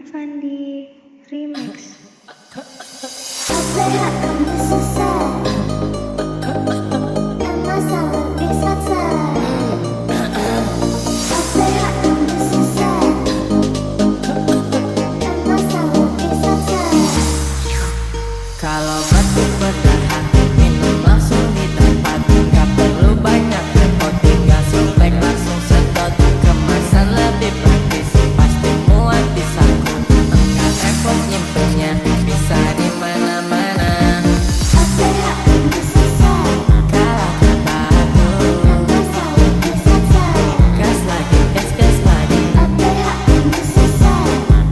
Maman Fandi Remix. Kalau batuk bertahan, minum langsung di tempat. Gak perlu banyak repot, tinggal sobek langsung sedot. Kemasan lebih praktis, pasti muat di saku. Enggak repot nyimpennya, bisa di mana-mana. Kalah terbaru, gas lagi, gas lagi.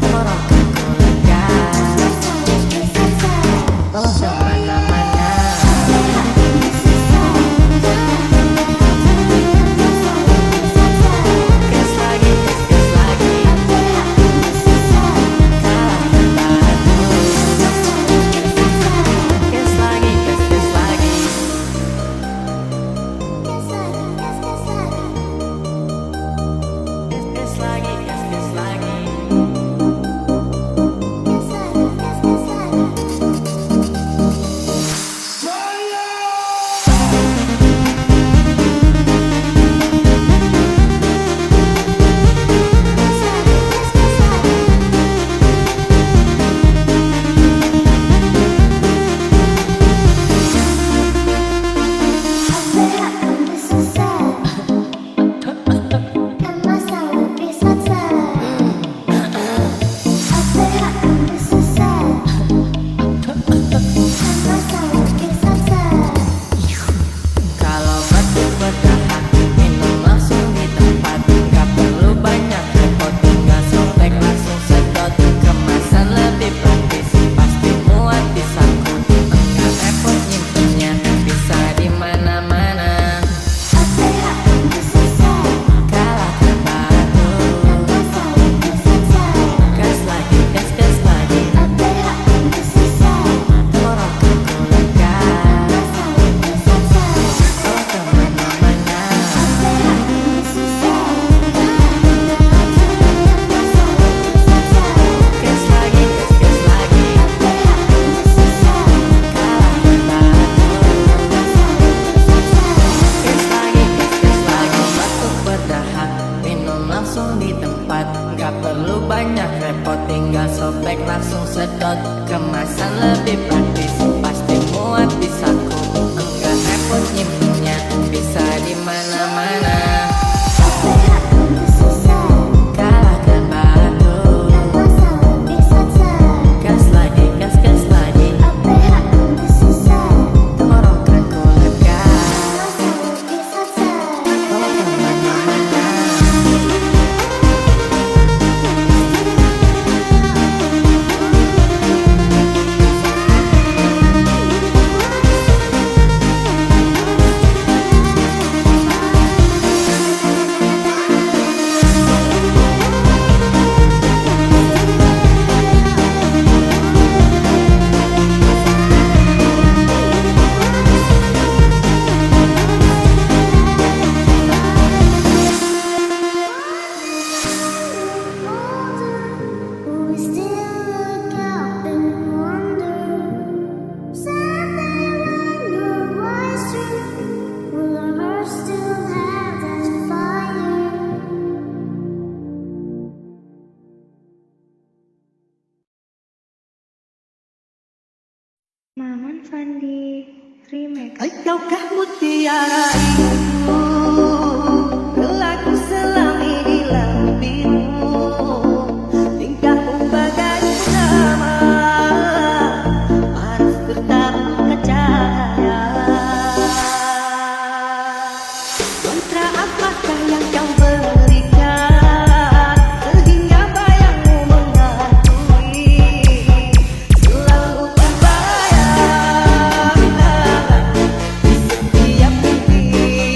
Dorong ke kolega, bawa kemana-mana. Gas lagi, gas lagi. Kalah terbaru, gas lagi, gas lagi. Gas lagi, gas lagi. Kalau batuk bertahan, minum langsung di tempat. Gak perlu banyak repot, tinggal sobek langsung sedot. Kemasan lebih praktis, pasti muat di saku. Enggak repot nyimpennya, bisa di mana-mana. Kalah terbaru, gas lagi, gas lagi. Dorong ke kolega, bawa kemana-mana. Gas lagi, gas lagi. Kalah terbaru, gas lagi, gas lagi. Batuk berdahak, minum langsung di tempat. Gak perlu banyak repot, tinggal sobek langsung sedot. Kemasan lebih praktis, pasti muat di saku. Enggak repot nyimpennya, bisa di mana-mana. Kalah terbaru, gas lagi, gas lagi. Dorong ke kolega, bawa kemana-mana. Maman Fandi Remix. Engkaukah mutiara itu, berlaku selami di lampirmu. Tingkahmu bagai nama, panas bertabur cahaya. Mantra apakah yang kau berikan, sehingga bayangmu menghantui, selalu terbayang di setiap mimpi.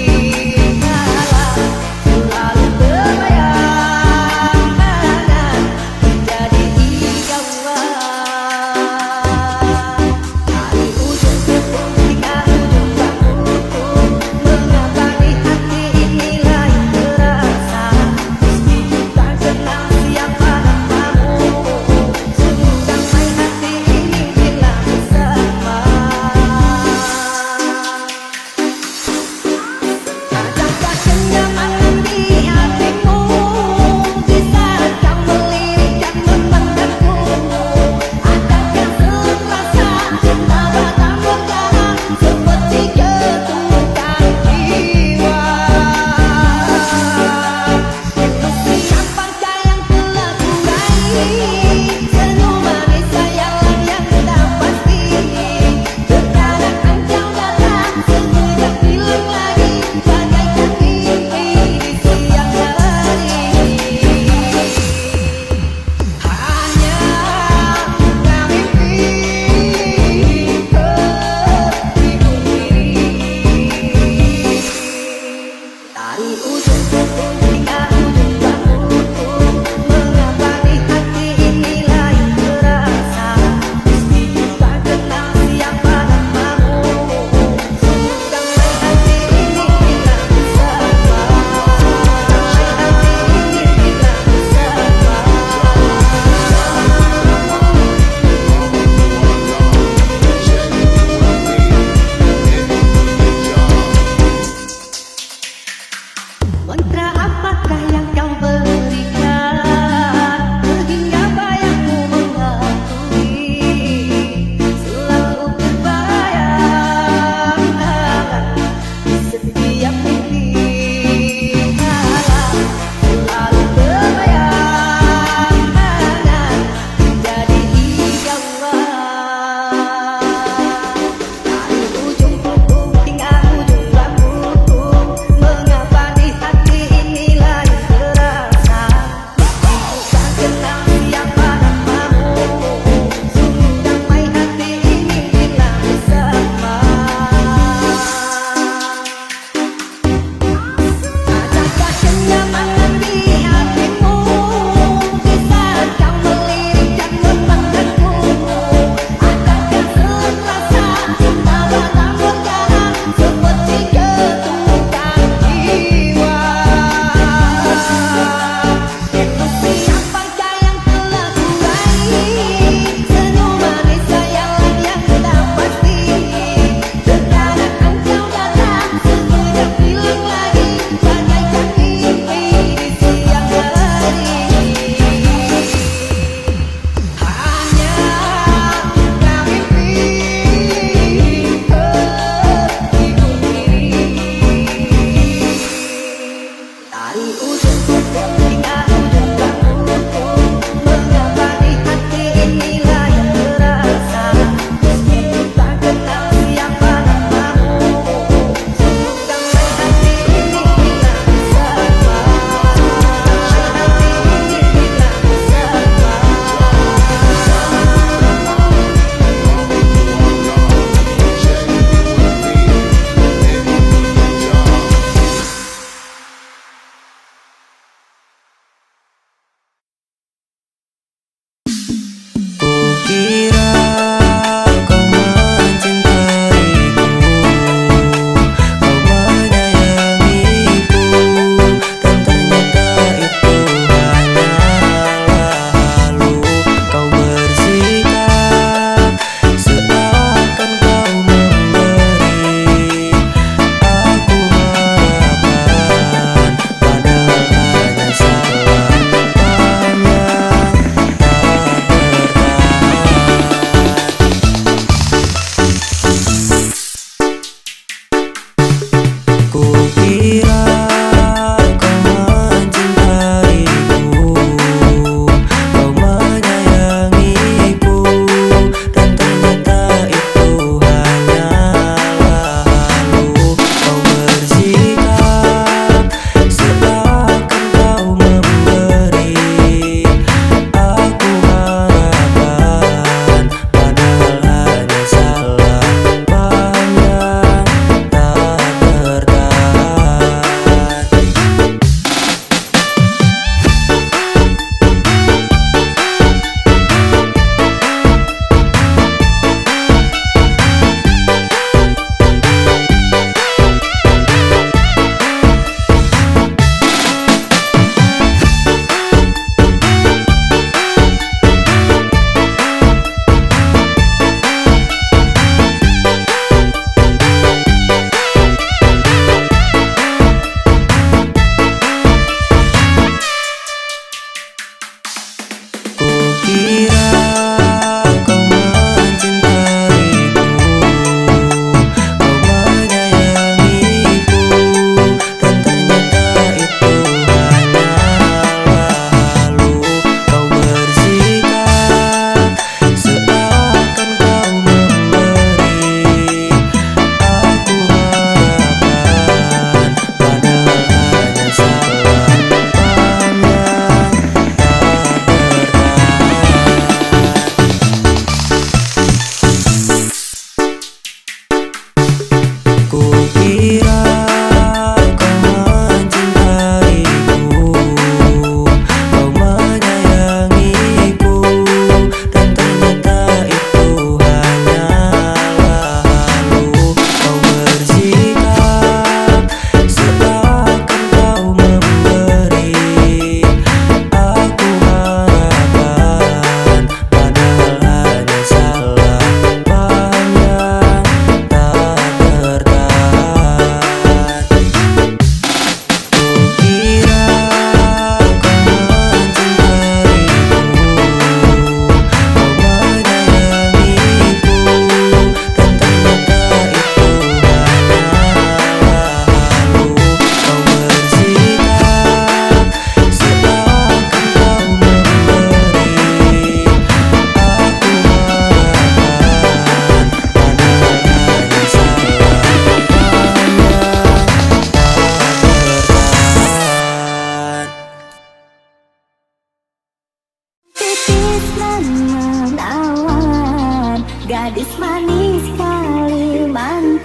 gadis manis Kalimantan,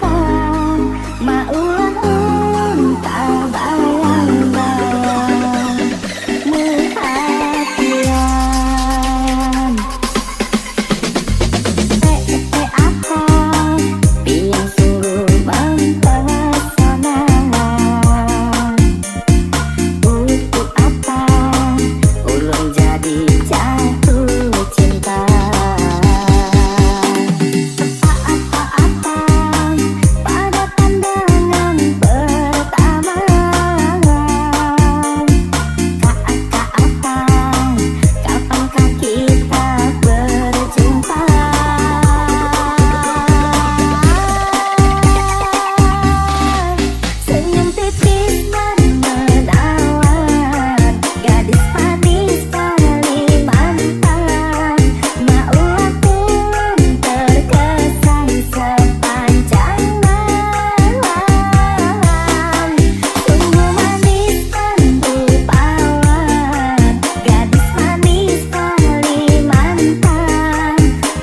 maulah unta bayang-bayang perhatian. Apa yang sungguh mempesona, untuk apa ulun jadi jatuh cinta. Apa-apa pada pandangan pertama, kapankah kita berjumpa? Senyum tipis dan menawan, gadis manis Kalimantan, maulah pun terkesan sepanjang malam. Sungguh manis dan rupawan, gadis manis Kalimantan,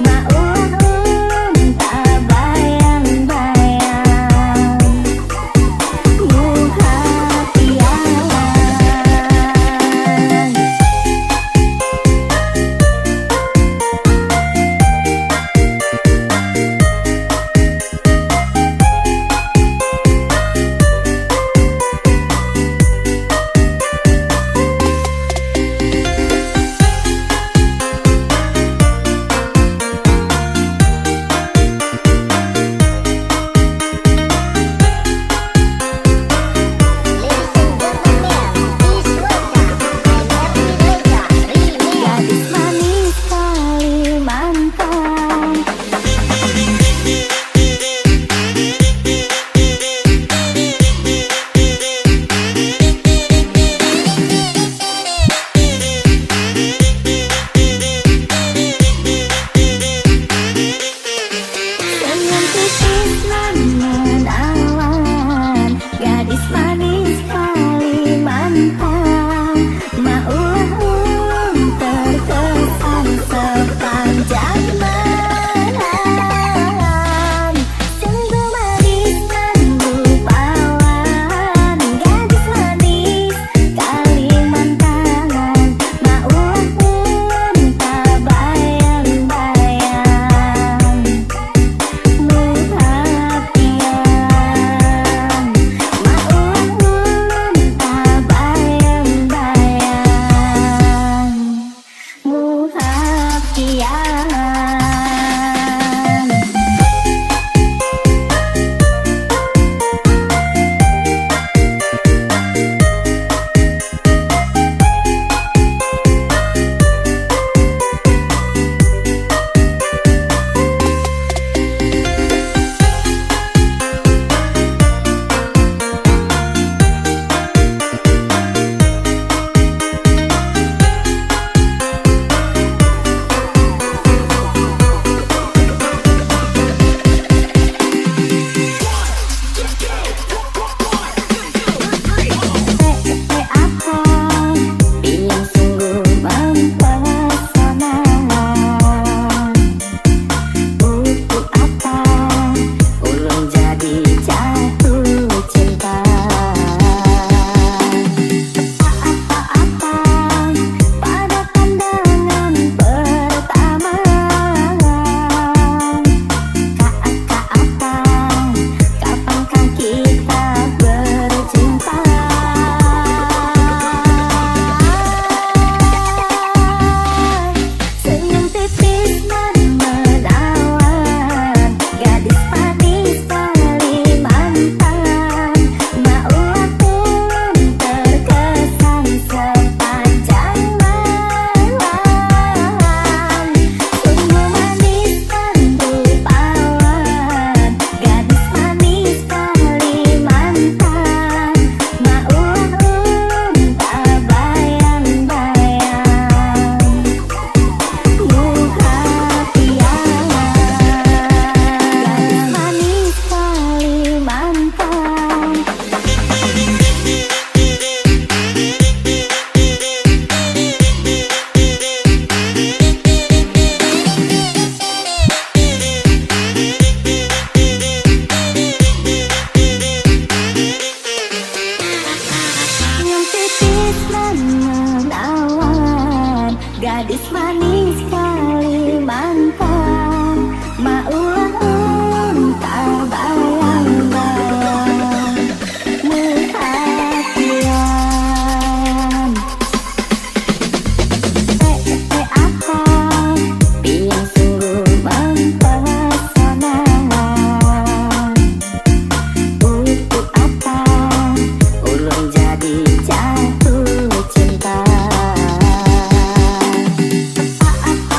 maulah unta bayang-bayang gadis manis Kalimantan. Senyum tipis dan menawan, gadis manis Kalimantan, maulah ulun terkesan sepanjang malam. Sungguh manis dan rupawan, gadis manis Kalimantan, maulah unta bayang-bayang perhatian. Maulah unta bayang-bayang perhatian. gadis manis Kalimantan, maulah tak bayang-bayang muhatian. Apa yang sungguh mempesona, untuk apa ulun jadi jatuh cinta. Apa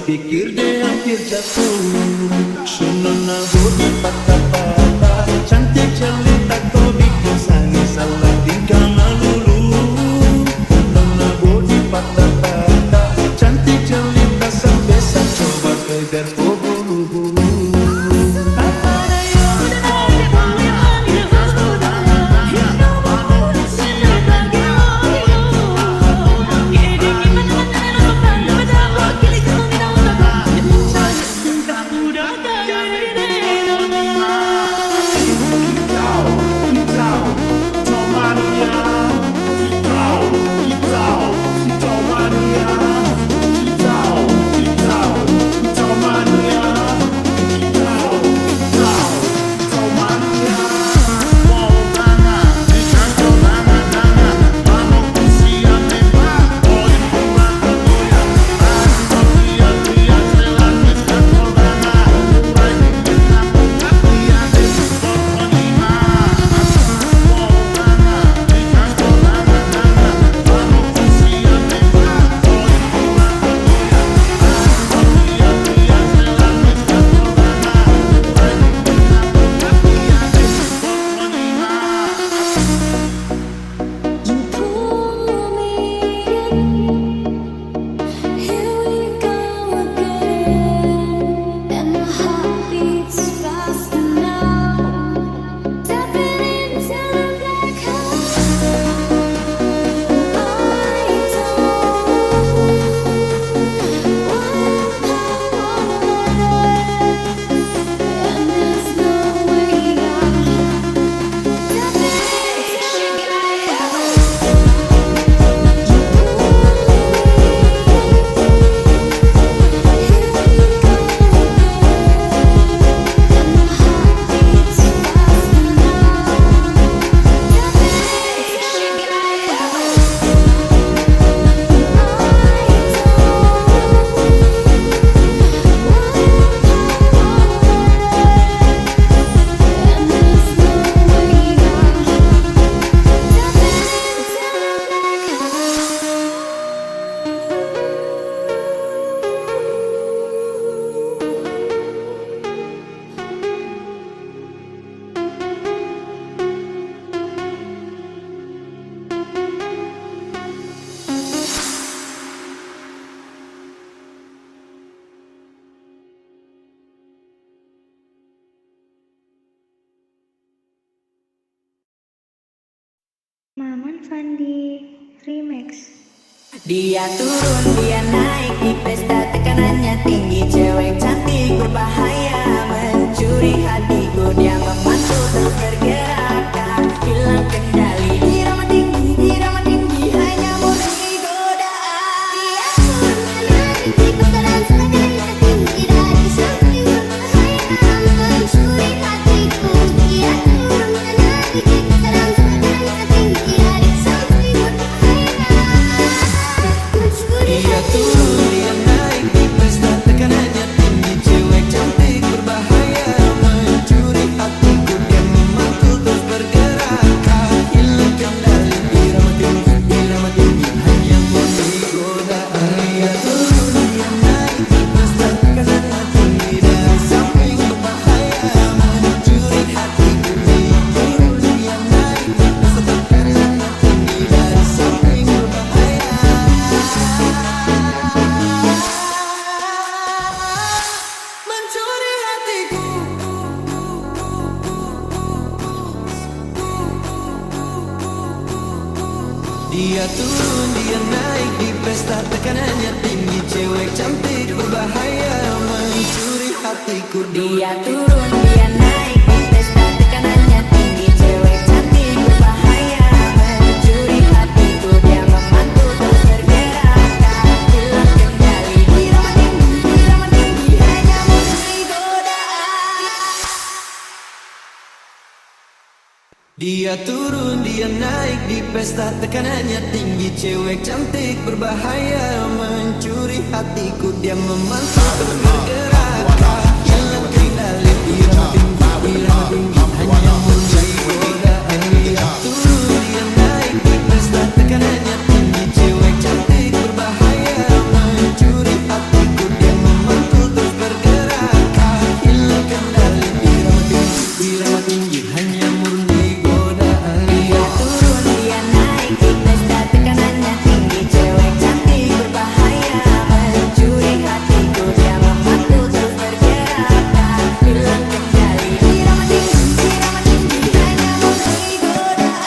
Pikir deh hampir jatuh. Sunana budi patah-patah, cantik jelita kau bikin sangi salah tingkah melulu. Sunana budi patah-patah, cantik jelita sampai saya coba kejar kau bulu-bulu. Maman Fandi Remix. Dia turun, dia naik di pesta, tekanannya tinggi. Cewek cantik berbahaya, mencuri hatiku. Dia memantul terus bergerak, tak hilang kendali. Irama tinggi, hanya murni godaan. Dia turun menari di putaran selangkahnya tinggi. Dari samping berbahaya, mencuri hatiku. Dia turun menari di putaran selangkahnya tinggi. Dari samping berbahaya, mencuri Dia hatiku. turun, dia naik Dia turun, dia naik di pesta, tekanannya tinggi. Cewek cantik berbahaya mencuri hatiku. Dia turun, dia naik di pesta, tekanannya tinggi. Cewek cantik berbahaya mencuri hatiku. Dia memantul terus bergerak, hilang kendali. Irama tinggi, hanya murni godaan. Dia turun, dia naik di pesta, tekanannya tinggi. Cewek cantik berbahaya mencuri hatiku. Dia memantul terus bergerak, hilang kendali. Irama tinggi, hanya murni godaan. Dia turun, dia naik di pesta, tekanannya tinggi. Cewek cantik berbahaya mencuri hatiku. Dia memantul terus bergerak, hilang kendali. Irama tinggi, hanya murni godaan. Dia turun, dia naik di pesta, tekanannya tinggi. Cewek cantik berbahaya mencuri hatiku. Dia memantul terus bergerak, hilang kendali. Irama tinggi, hanya murni godaan.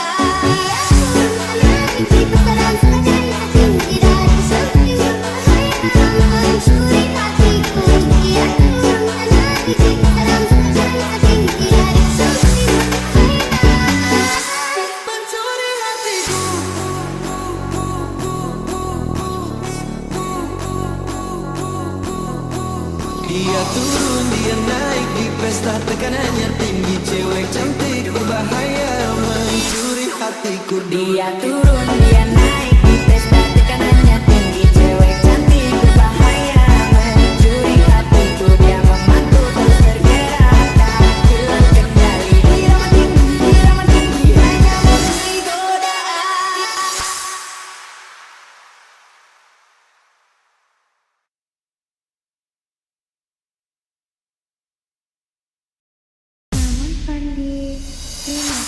Mencuri hatiku. Dia turun, dia naik di pesta, tekanannya tinggi. Cewek cantik berbahaya mencuri hatiku. Dia turun, dia naik di pesta, tekanannya tinggi. Cewek cantik berbahaya mencuri hatiku. Dia memantul terus bergerak, hilang kendali. Irama tinggi, hanya murni godaan. Namun Sandi Remix.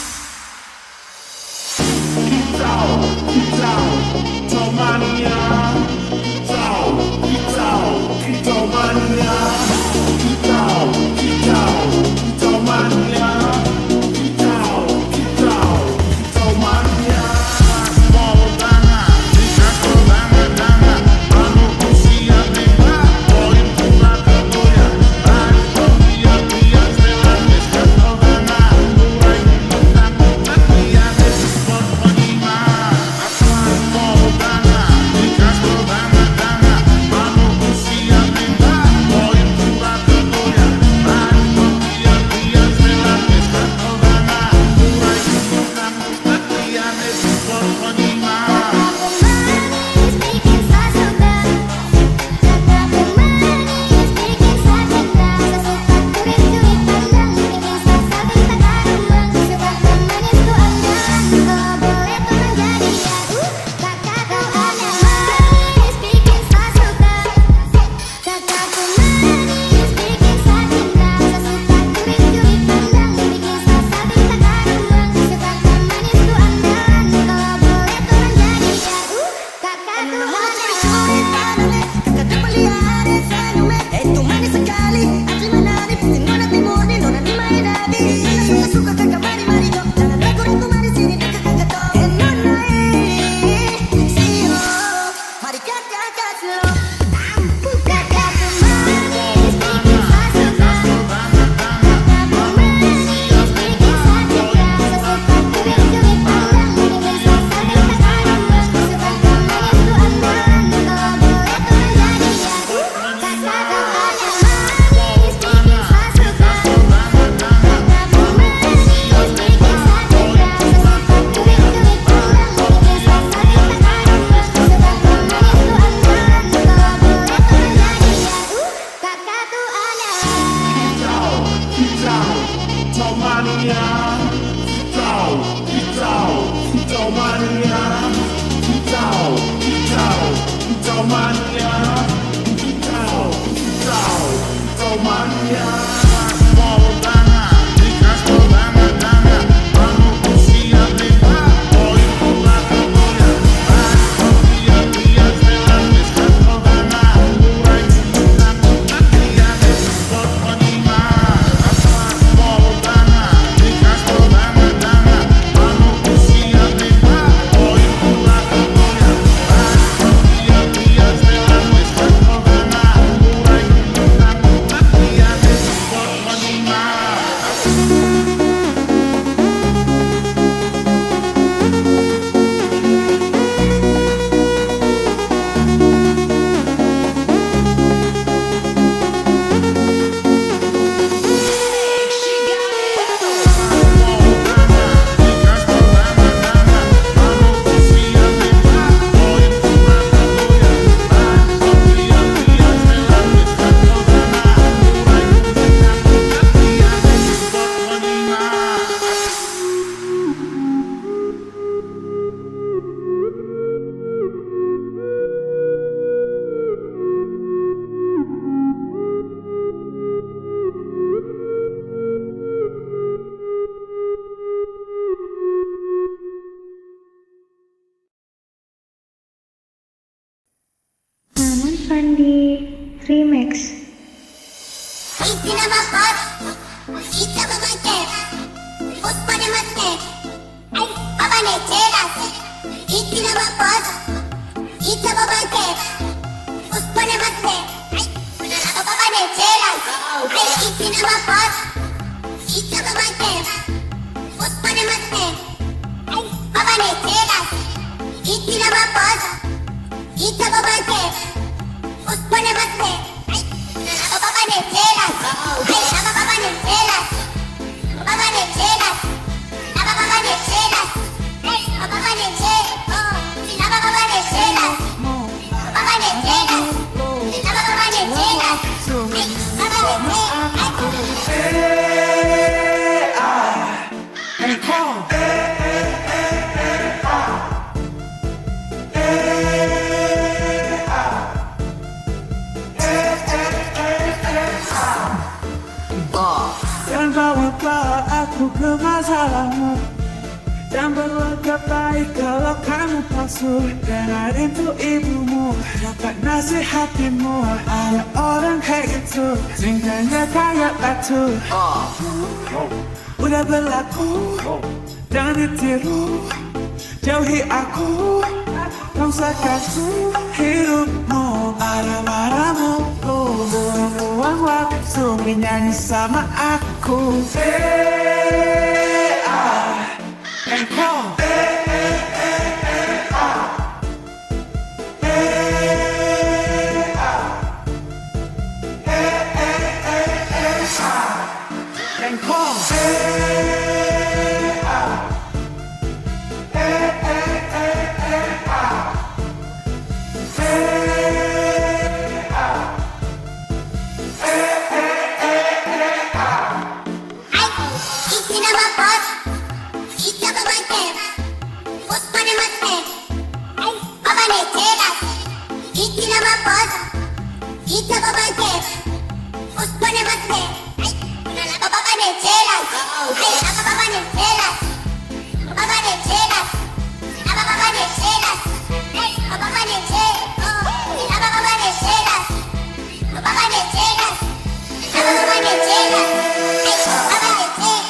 Itu nama bos, kita berbangkit, bos pada masne, papa ne jelas. Itu nama bos, kita berbangkit, bos pada masne, papa ne jelas. Itu nama bos, kita berbangkit, bos pada masne, papa ne jelas. Itu nama bos, kita berbangkit, bos pada masne. Papa ne jelas, papa ne jelas, papa ne jelas, papa ne jelas, papa ne jelas, papa ne jelas, papa ne jelas, papa ne jelas, Dan bawa aku ke masalahmu, dan berlagak baik kalau kamu palsu. Dengar itu ibumu, dapat nasihatimu. Ada orang kayak gitu, tingkahnya kayak batu. Udah berlaku, jangan ditiru. Jauhi aku, bangsakanku hidupmu. Marah-marahmu, buang waktu menyanyi sama aku. And call. And call. itu nama bos, kita berbangkit, bos pada masne, papa ne jelas. Itu nama bos, kita berbangkit, bos pada masne, papa ne jelas, papa ne jelas, papa ne jelas, papa ne jelas, papa ne jelas, papa ne jelas, papa ne jelas, papa ne jelas.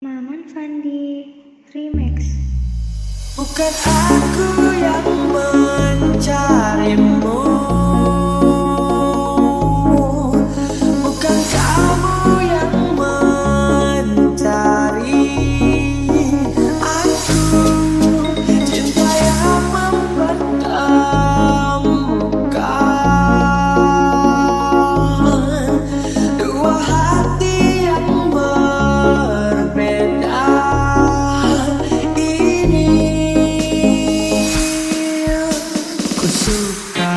Maman Fandi Remix. Bukan aku yang mencarimu, bukan kamu yang mencari aku. Cinta yang mempertemukan dua hati yang berbeda ini. Ku suka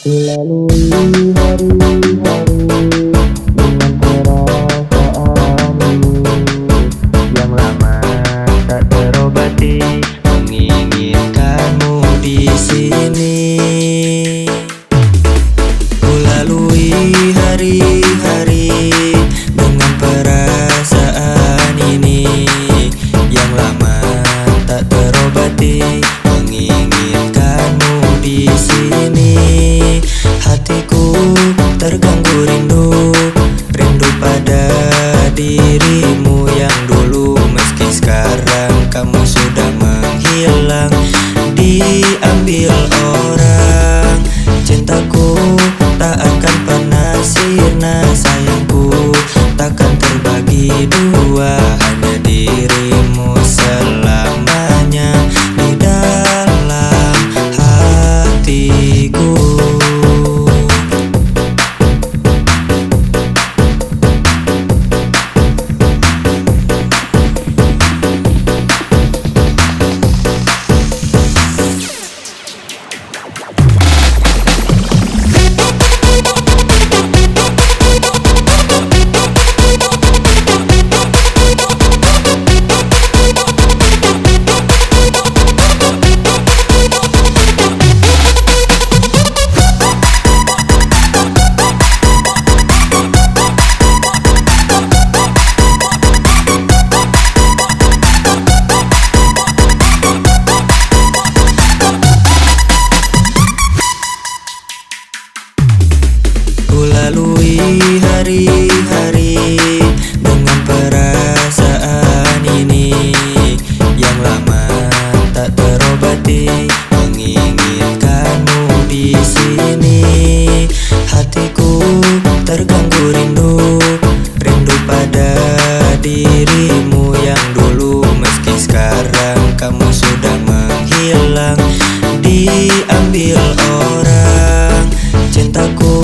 Ku lalui hari-hari dengan perasaan ini yang lama tak terobati, menginginkanmu di sini. Ku lalui hari-hari dengan perasaan ini yang lama tak terobati, menginginkanmu di sini. Hatiku terganggu rindu, rindu pada dirimu yang dulu. Meski sekarang kamu sudah menghilang, diambil orang. Cintaku tak akan pernah sirna, sayangku takkan terbagi dua. Hanya dirimu selamanya di dalam hatiku. Ku lalui hari-hari dengan perasaan ini yang lama tak terobati, menginginkanmu di sini. Hatiku terganggu rindu, rindu pada dirimu yang dulu. Meski sekarang kamu sudah menghilang, diambil orang. Cintaku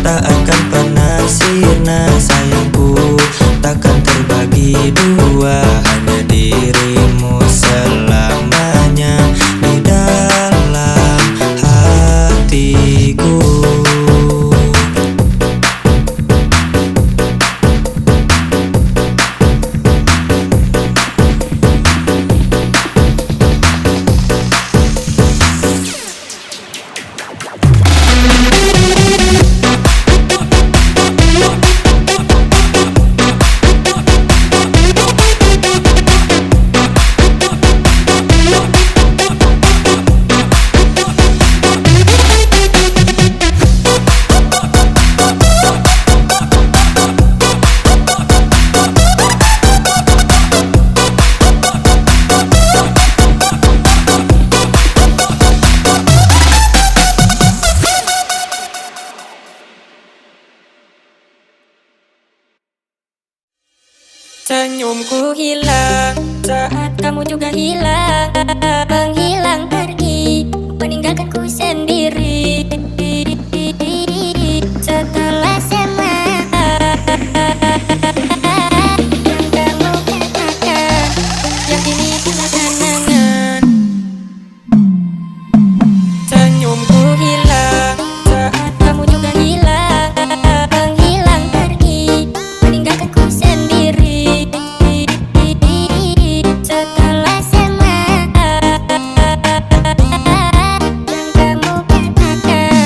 tak akan pernah sirna, sayangku takkan terbagi dua. Hanya dirimu selamanya di dalam hatiku. Senyumku hilang saat kamu juga hilang, menghilang pergi, meninggalkanku sendiri. Setelah semua yang kamu katakan, Yang kini tinggal kenangan. Senyumku hilang saat kamu juga hilang, menghilang pergi, meninggalkanku sendiri. Setelah semua yang kamu katakan,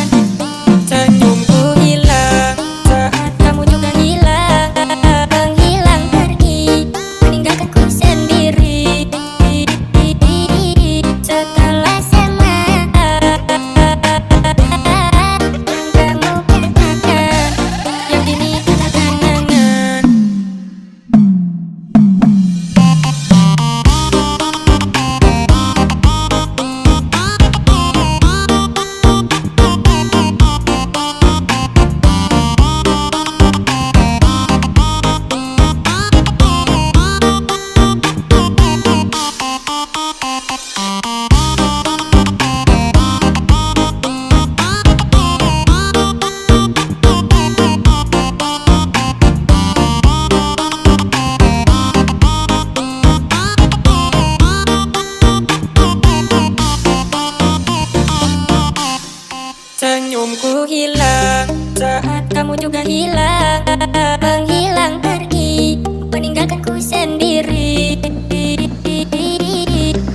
Senyumku hilang saat kamu juga hilang, menghilang pergi, meninggalkanku sendiri.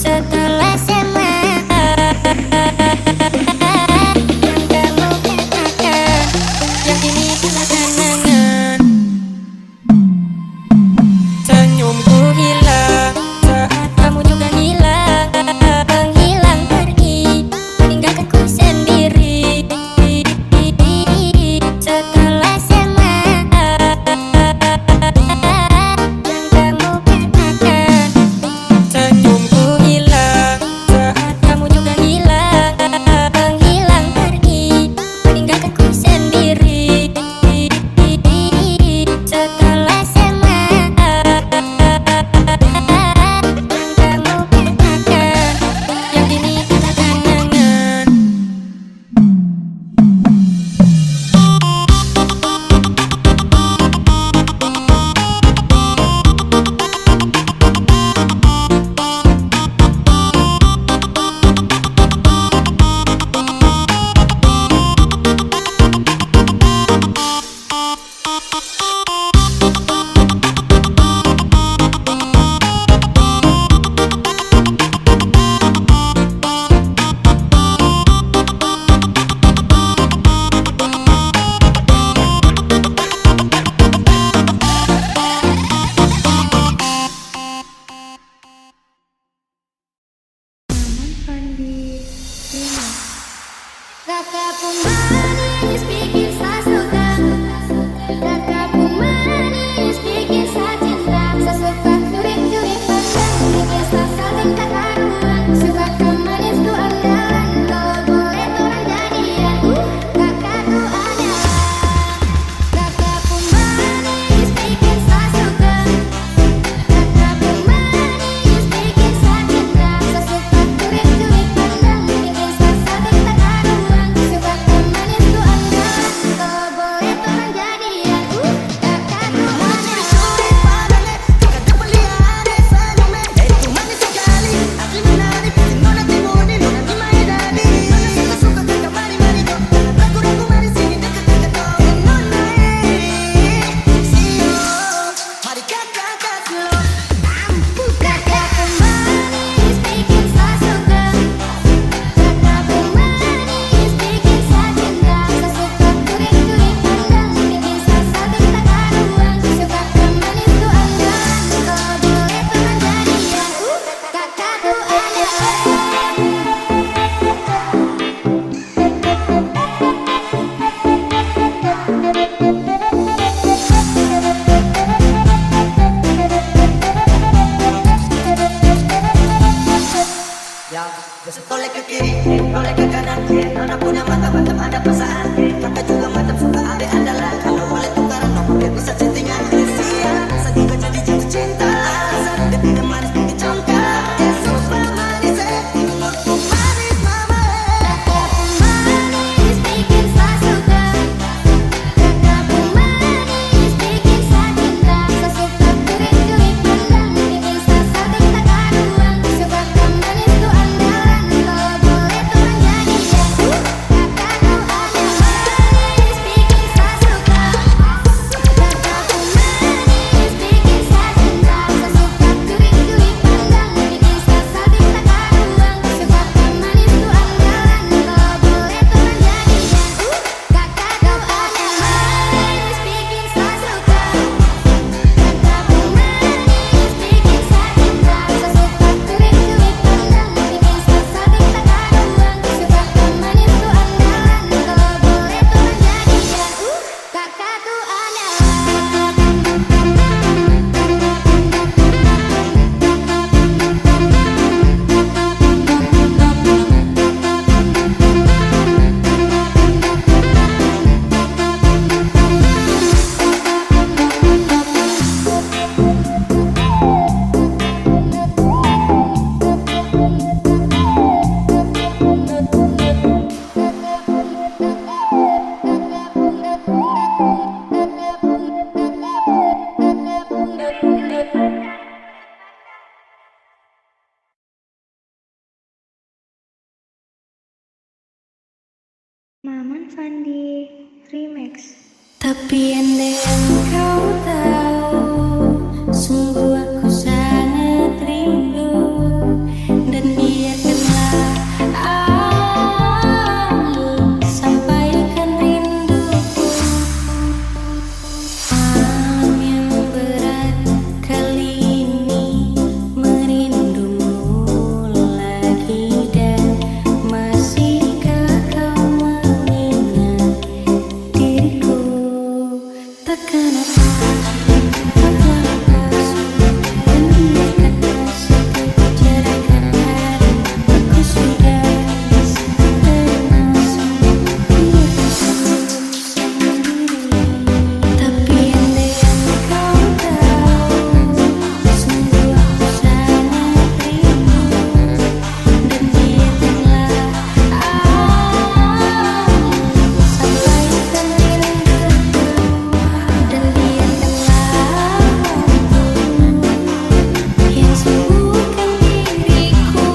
Setelah semua yang kamu katakan, yang ini adalah kenangan. Senyumku hilang saat kamu juga hilang, menghilang pergi, meninggalkanku sendiri. Setelah semua yang kamu katakan, senyumku hilang saat kamu juga hilang, menghilang pergi, meninggalkanku sendiri. Setelah semua yang kamu katakan, yang ini adalah kenangan. Fandi Remix. Kataku manis bikin saya suka, kataku manis bikin saya cinta. Saya suka curi-curi pandang, bikin saya saling kekaruan. Suka kau manis tu andalan, kau boleh orang jadian. Kakakku andalan, kataku manis bikin saya suka, kataku manis bikin saya cinta. Saya suka curi-curi pandang, bikin saya saling kekaruan. Suka kau manis tu andalan, kau boleh orang jadian. Kakakku Curi-curi pandangnya, kakak peliharaan senyumnya. Itu manis sekali, asli menarik. Nona timur di nona di Maedani. Nona suka-suka kakak mari-mari dong. Ragu-ragu mari sini dekat-dekat dong. Nona sio, mari kakak kasih lo. Kataku manis bikin saya suka, kataku manis bikin saya cinta. Saya suka curi-curi pandang, bikin saya saling kekaruan. Suka kau manis tu andalan, kau boleh orang jadian. Kakakku Ya, besok tolek ke kiri, tolek ke kanan. Nona punya mata mantap ada perasaan. Kakak juga mantap suka ambil andalan. Kalau boleh tukaran nomor biar bisa chattingan. Siap, sedih gak jadi jatuh cinta. Alasan dia tidak manis bikin congkak. Dia super manis, menurutku manis mama. Kataku manis bikin saya suka, kataku manis bikin saya cinta. Saya suka curi-curi pandang, bikin saya saling kekaruan. Suka kau manis tu andalan, kau boleh orang jadian. Kakakku ada manis bikin saya suka, kataku Maman Fandi Remix. Tapi andai kau tahu, sungguh aku sangat rindu. Dan biarkanlah aku sampaikan rinduku. Malam yang berat kali ini, merindumu lagi. Dan masihkah kau mengingat diriku? Takkan apa kau telah lepas, dan biarkan masa bicarakan hari. Aku sudah bisa terima semua, biarkan semua sendiri. Tapi andai kau tahu, sungguh aku sangat rindu. Dan biarkanlah aku sampaikan rinduku. Dan biarkanlah aku yang sembuhkan diriku.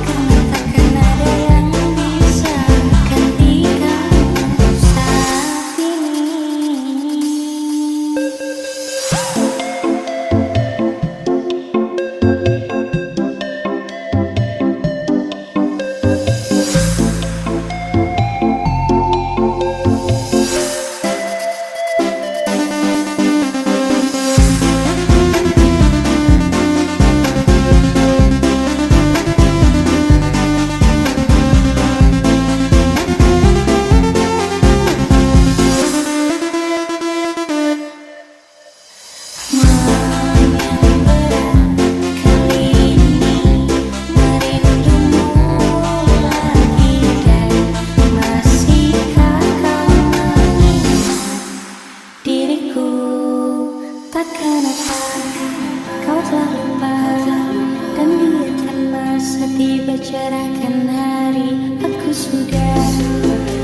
Karena takkan ada yang bisa gantikanmu saat ini. Malam yang berat kali ini, merindumu lagi. Dan masihkah kau mengingat diriku? Takkan apa kau telah lupa, dan biarkan masa dibicarakan hari. Aku sudah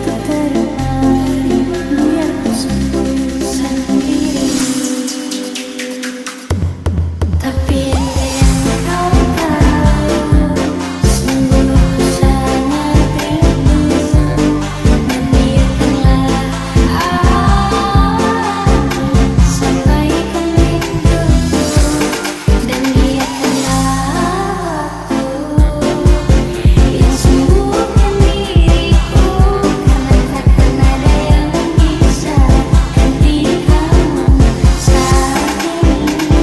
tak terima, biar ku sembuh sendiri. Tapi andai kau tahu, sungguh aku sangat rindu. Dan biarkanlah aku sampaikan rinduku. Dan biarkanlah aku yang sembuhkan diriku. Karena takkan ada yang bisa gantikanmu saat ini.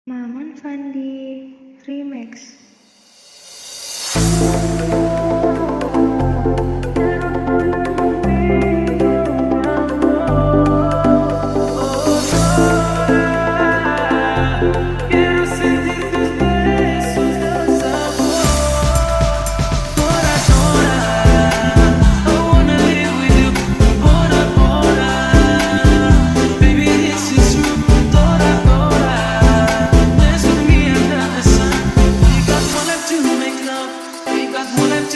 Maman Fandi Remix. Quiero sentir tus besos de sabor. Bora, bora, I wanna live with you. Bora, bora, baby, this is true. Bora, bora, dance with me under the sun. We got one left to make love. We got one left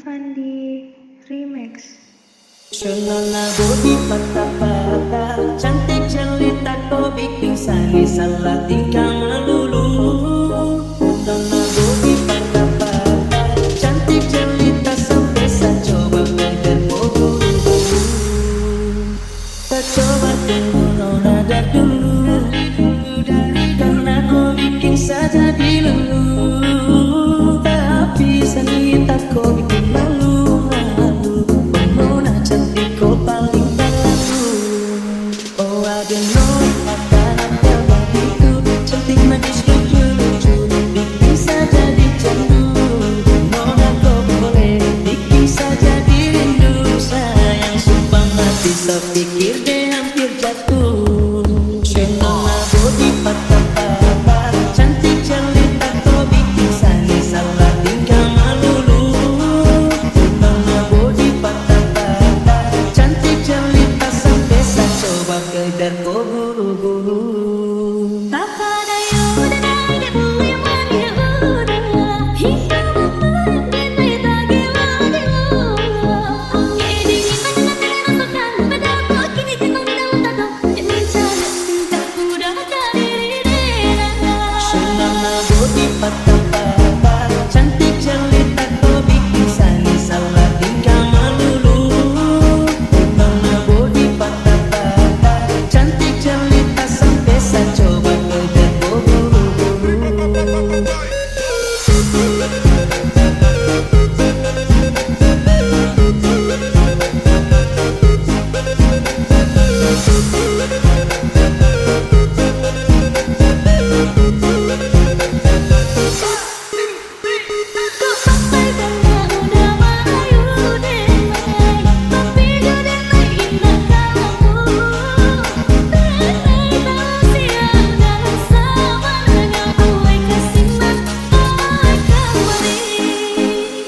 Fandi Remix. Sholala bodi patah-patah, cantik jelita kau bikin sani salah tingkah melulu. Sholala bodi patah-patah, cantik jelita sampai saya coba bertemu. Tak coba tunggu nona dah dulu, karena kau bikin saja dilulu. Tapi seni tak kau bikin malu. Cantik kau paling terlalu. Oh ada ada bagiku, cantik manis lucu-lucu, bikin saja dicandu. Nona kau boleh bikin saja dirindu. Sayang sumpah mati sepikir deh hampir jatuh. Nona bodi patah-patah, cantik jelita kau bikin sani salah tingkah melulu. Nona bodi patah-patah, cantik jelita sampai saya coba kejar kau buru-buru. Sholala bodi patah-patah, cantik jelita kau bikin sani salah tingkah melulu. Sholala bodi patah-patah, cantik jelita sampai saya coba kejar kau buru-buru.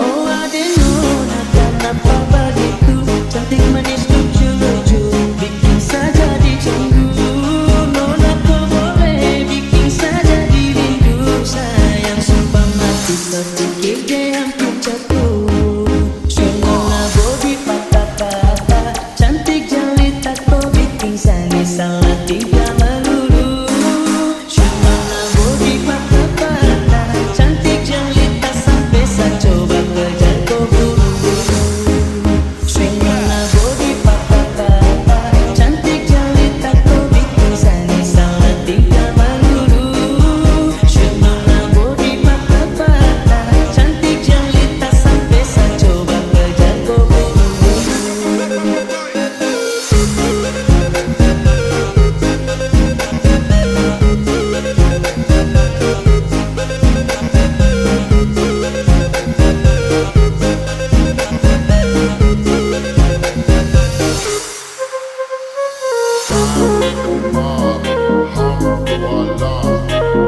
Oh ada nona kenapa begitu, cantik manis lucu-lucu, bikin saja dicenggu. Nona kau boleh bikin saja dirindu. Sayang sumpah mati sepikir deh hampir jatuh. Sholala bodi patah-patah, cantik jelita kau bikin sani salah tingkah melulu. Sholala bodi patah-patah, cantik jelita sampai saya coba kejar kau buru-buru. Sholala bodi patah-patah, cantik jelita kau bikin sani salah tingkah melulu. Sholala bodi patah-patah, cantik jelita sampai saya coba kejar kau buru-buru.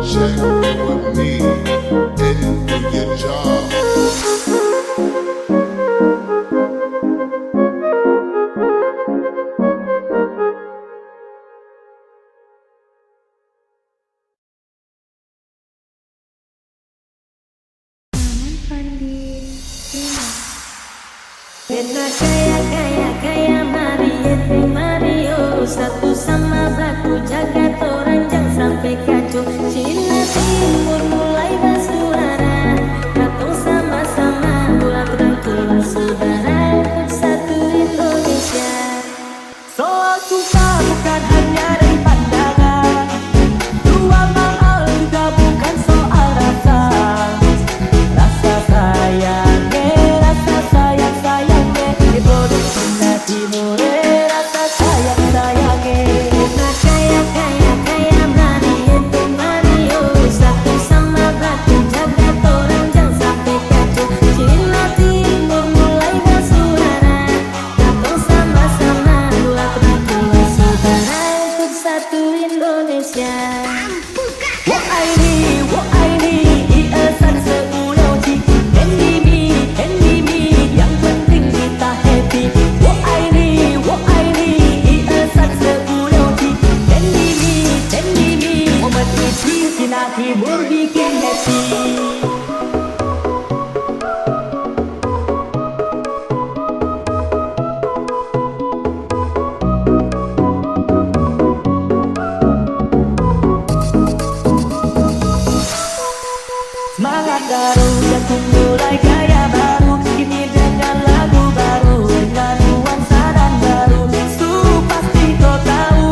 Check with me and do your job. Maman Fandi Remix. Beda kaya Mario, satu sama batu jagat orang jangan sampai kacau. Cina Timur mulai bersuara, katong sama-sama buat rangkul saudara untuk satu Indonesia. Soal suka bukan hanya dari pandangan, dua mahal juga bukan soal rasa. Rasa sayang-sayangnya, bodoh Cina Timur, rasa sayang-sayangnya. Beda kaya Mario, satu sama batu jagat orang jangan sampai kacau. Cina Timur mulai bersuara, katong sama-sama buat rangkul saudara untuk satu Indonesia. Wo aini, iesan seulau ji, Hendy mi, yang penting kita happy. Wo aini, iesan seulau ji, Hendy mi, umat isi Cina Timur bikin happy. baru dan ku mulai gaya baru. Kini dengan lagu baru, dengan nuansa dan baru. Pasti kau tahu,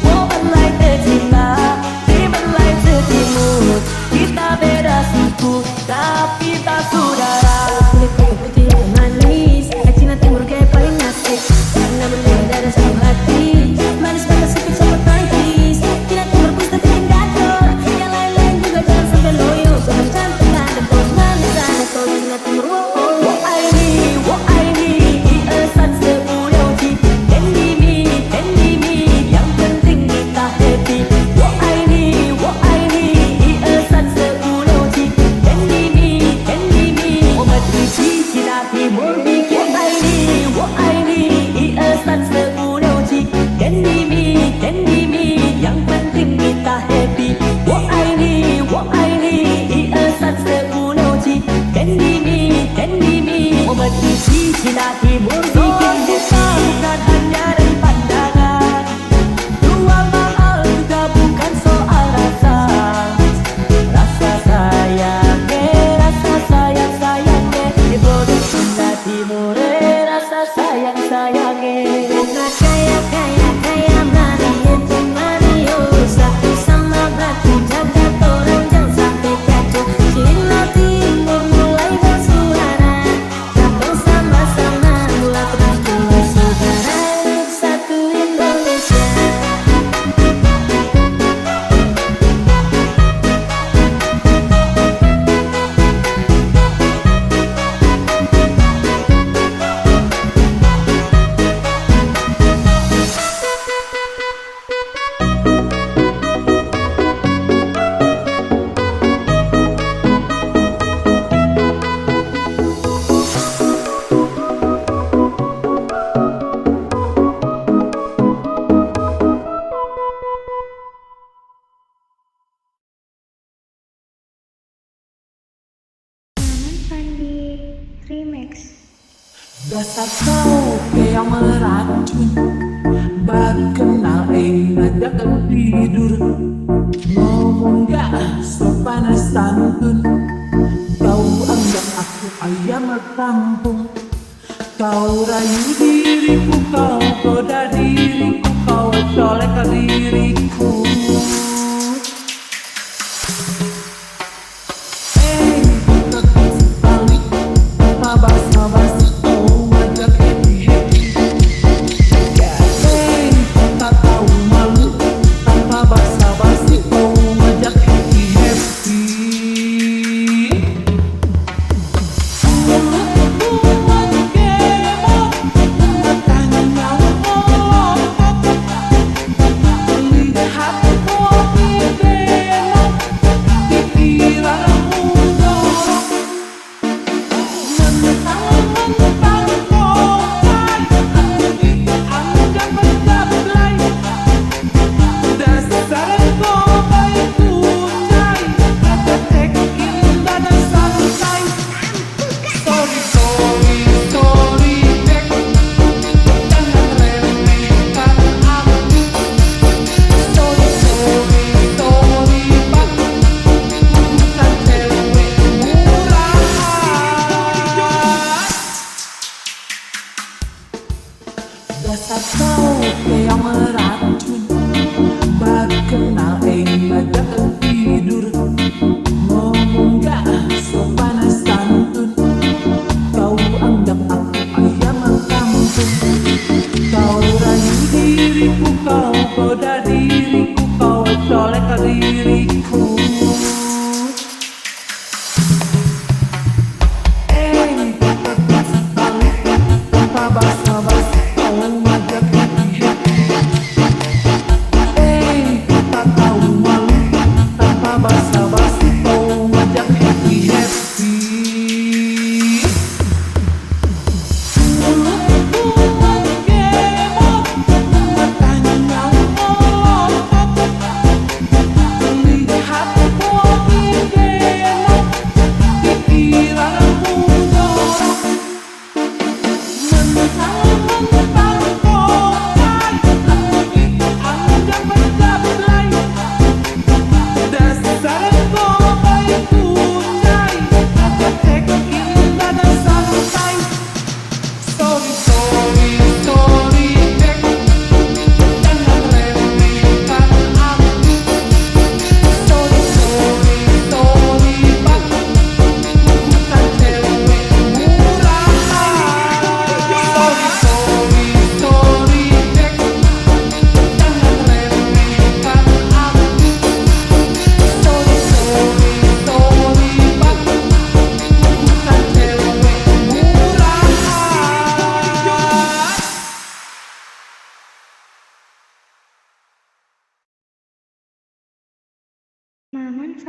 mau belai tercinta, di belai tertimur. Kita beda suku, tapi tak saudara. Kulit kau putih yang manis, Cina Timur kayak paling asik. Karena berbeda dan satu hati, manis banget sikit sama Prancis. Cina Timur pun bikin gacor, yang lain-lain juga jangan sampai loyo. Jangan cantik ada kau manis ada kau Cina Timur. Wo ai ni, iesan sebulan uji. Candy me, yang penting kita happy. Wo ai ni, iesan sebulan uji. Candy me, obat uji Cina Timur bikin wo ai ni, iesan sebulan uji. Candy me, yang penting kita happy. Wo ai ni, iesan sebulan uji. Candy me, obat uji Cina Timur bikin bukan hanya dari pandangan. Dua mahal juga bukan soal rasa. Rasa sayang, di bodoh Cina Timur, rasa sayang. Bunga kaya Mario, satu sama batu jaga orang jangan sampai kacau. Cina Timur mulai bersuara, datang sama-sama buat rangkulan saudara untuk satu Indonesia. Fandi Remix. Dasar kau yang meracun, baru kenal ngajak tidur. Ngomong gak sopan santun, kau anggap aku ayam kampung. Kau rayu diriku, kau goda diriku, kau colek diriku. Happy boy.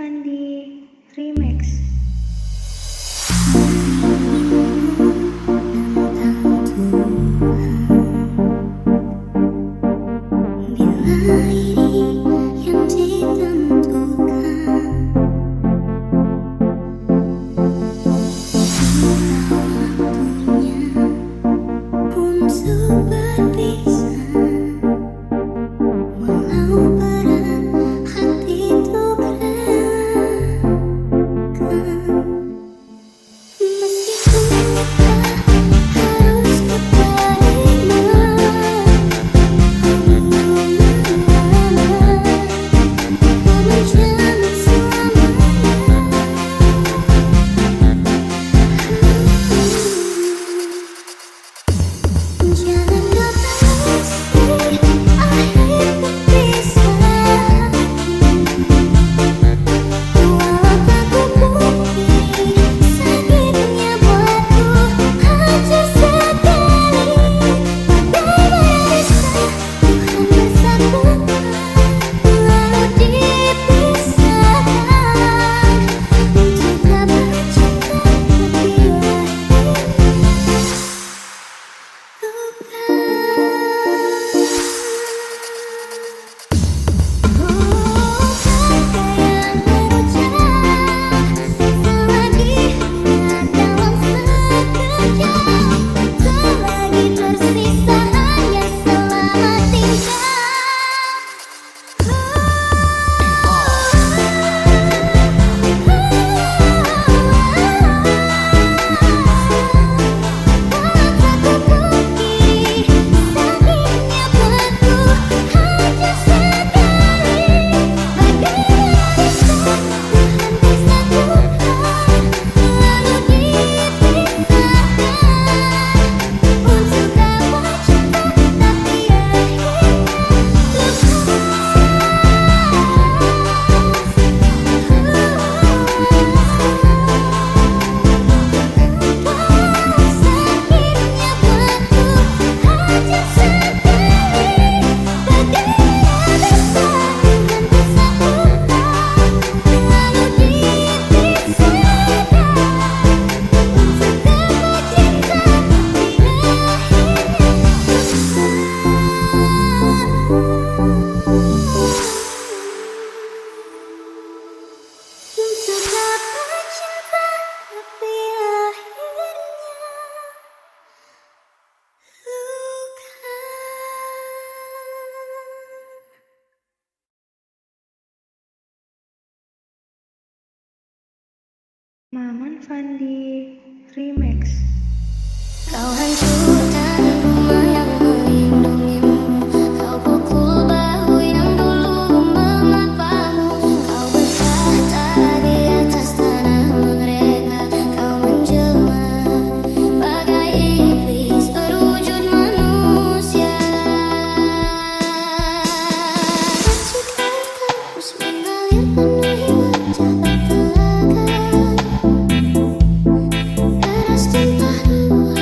Fandi Remix. Bila ini yang ditentukan, waktunya untuk berpisah. Walau berat hati itu relakan, meskipun kita harus terima jangan batasi akhir perpisahan. Walau tak kupungkiri sakitnya buatku hancur sekali. Bagaimana bisa Tuhan bersatukan lalu dipisahkan untuk tak bercinta tapi tersisa hanya selamat tinggal. Maman Fandi Remix. Kau hancurkan rumah yang melindungimu, kau pukul bahu yang dulu memapamu, kau bertahta di atas tanah mereka, kau menjelma bagai iblis berwujud manusia. Racikan kamus mengalir penuhi wajah berkelakar, deras tumpah ruah.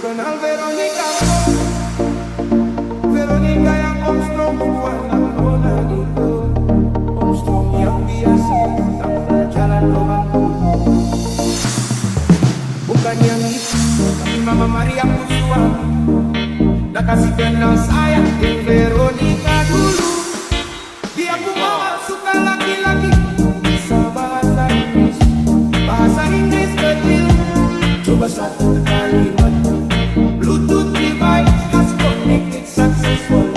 kenal Veronica, Veronica yang Om Strong buat nona itu, Om Strong yang biasa tak berjalan lubang kuno. Bukan yang itu, tapi Mama Maria suami. Nak kasih kenal saya di Veronica dulu. Dia mama suka laki-laki, bisa bahasa Inggris kecil. Coba satu kalimat, Bluetooth device has connected successful.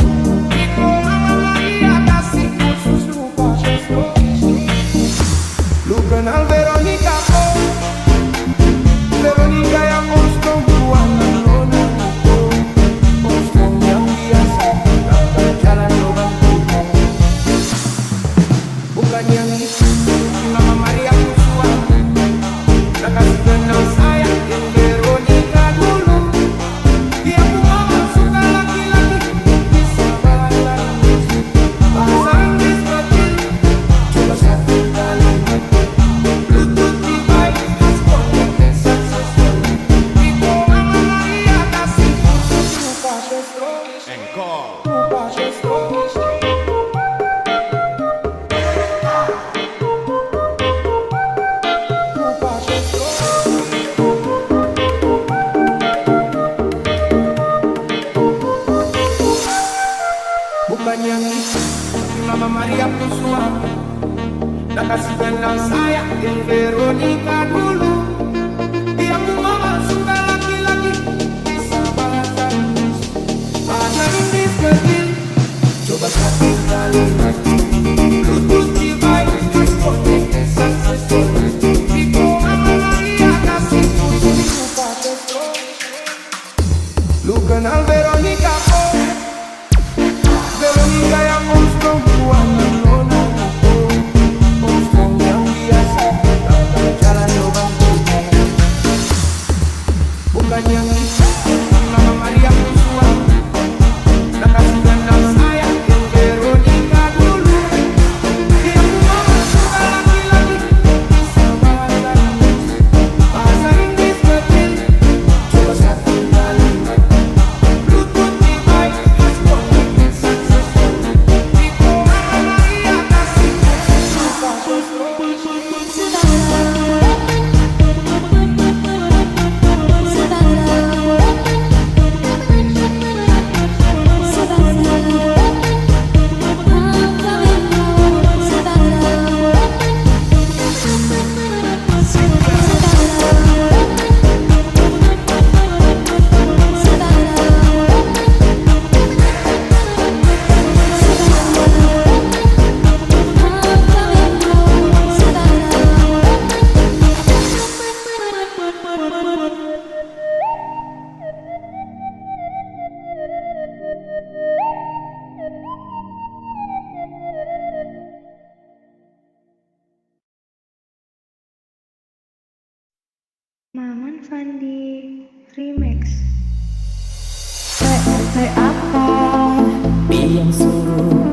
Itu Mama Maria kasih kursus lupa gesto. Lu kenal Veronica kok? Veronica yang Om Strong buangan nona itu, Om Strong yang biasa tak berjalan lubang kuno. Bukan yang itu, Mama Maria suami. Nak kasih kenal saya yang Veronica dulu. Dia mama suka laki-laki, bisa bahasa Inggris kecil. Coba satu kalimat, Bluetooth device has connected successful. Itu Mama Maria kasih kursus lupa gesto. Lupa gesto. Lupa gesto. Bukan yang itu, tapi Mama Maria suami. Nak kasih kenal saya yang Veronica dulu. Dia mama suka laki-laki, bisa bahasa Inggris kecil. Coba satu kalimat, Bluetooth device has connected successful. Itu Mama Maria kasih kursus lupa gesto. Lu kenal Veronica kok? Veronica yang Om Strong buangan nona itu, Om Strong yang biasa tak berjalan lubang kuno. Bukan yang itu, Mama Maria suami. Nak kasih kenal saya yang Veronica dulu. Dia mama suka laki-laki, bisa bahasa Inggris kecil. Coba satu kalimat, Bluetooth device has connected successful. Itu Mama Maria kasih kursus lupa gesto. Maman Fandi Remix. Apa yang suruh